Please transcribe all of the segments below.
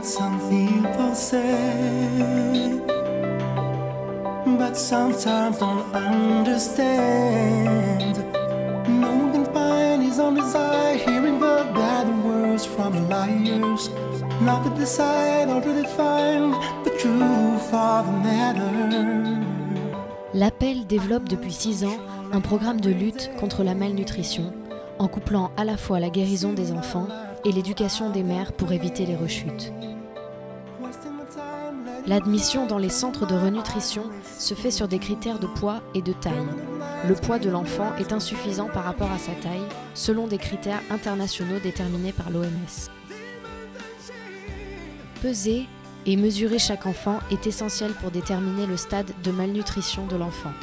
some people say, but sometimes don't understand. No one can find his own desire, hearing the bad words from liars. Not to decide or to define the truth of the matter. L'Appel développe depuis 6 ans un programme de lutte contre la malnutrition, en couplant à la fois la guérison des enfants et l'éducation des mères pour éviter les rechutes. L'admission dans les centres de renutrition se fait sur des critères de poids et de taille. Le poids de l'enfant est insuffisant par rapport à sa taille, selon des critères internationaux déterminés par l'OMS. Peser et mesurer chaque enfant est essentiel pour déterminer le stade de malnutrition de l'enfant.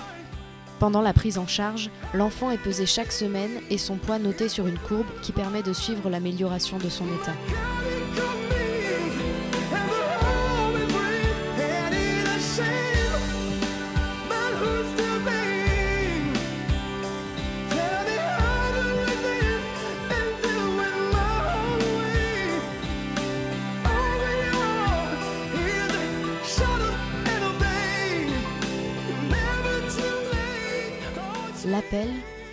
Pendant la prise en charge, l'enfant est pesé chaque semaine et son poids noté sur une courbe qui permet de suivre l'amélioration de son état. L'Appel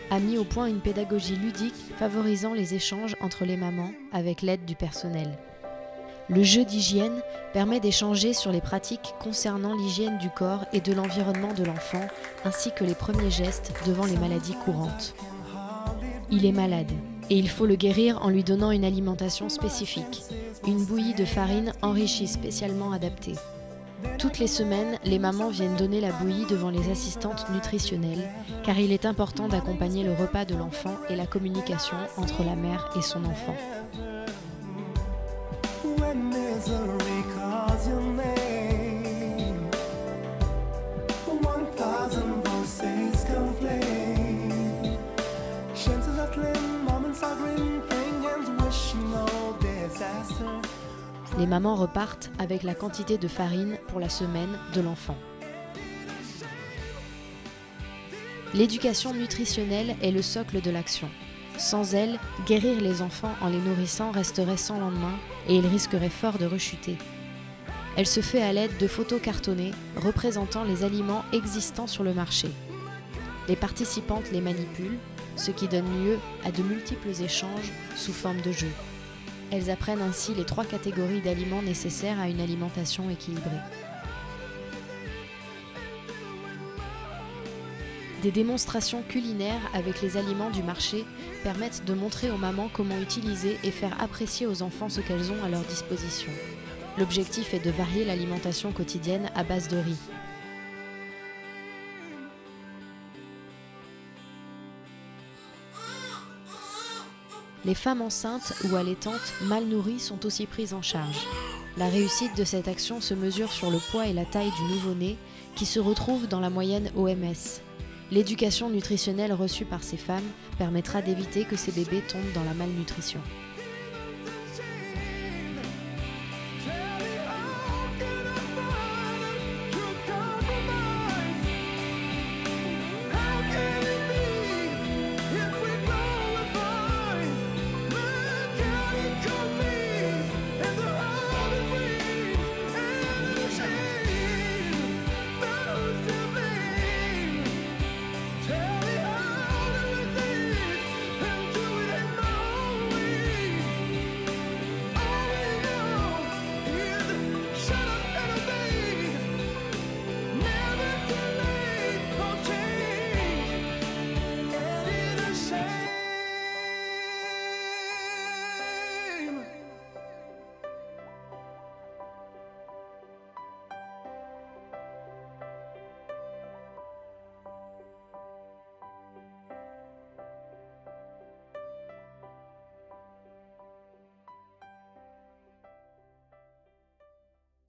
a mis au point une pédagogie ludique favorisant les échanges entre les mamans avec l'aide du personnel. Le jeu d'hygiène permet d'échanger sur les pratiques concernant l'hygiène du corps et de l'environnement de l'enfant, ainsi que les premiers gestes devant les maladies courantes. Il est malade et il faut le guérir en lui donnant une alimentation spécifique, une bouillie de farine enrichie spécialement adaptée. Toutes les semaines, les mamans viennent donner la bouillie devant les assistantes nutritionnelles, car il est important d'accompagner le repas de l'enfant et la communication entre la mère et son enfant. Les mamans repartent avec la quantité de farine pour la semaine de l'enfant. L'éducation nutritionnelle est le socle de l'action. Sans elle, guérir les enfants en les nourrissant resterait sans lendemain et ils risqueraient fort de rechuter. Elle se fait à l'aide de photos cartonnées représentant les aliments existants sur le marché. Les participantes les manipulent, ce qui donne lieu à de multiples échanges sous forme de jeu. Elles apprennent ainsi les 3 catégories d'aliments nécessaires à une alimentation équilibrée. Des démonstrations culinaires avec les aliments du marché permettent de montrer aux mamans comment utiliser et faire apprécier aux enfants ce qu'elles ont à leur disposition. L'objectif est de varier l'alimentation quotidienne à base de riz. Les femmes enceintes ou allaitantes mal nourries sont aussi prises en charge. La réussite de cette action se mesure sur le poids et la taille du nouveau-né qui se retrouvent dans la moyenne OMS. L'éducation nutritionnelle reçue par ces femmes permettra d'éviter que ces bébés tombent dans la malnutrition.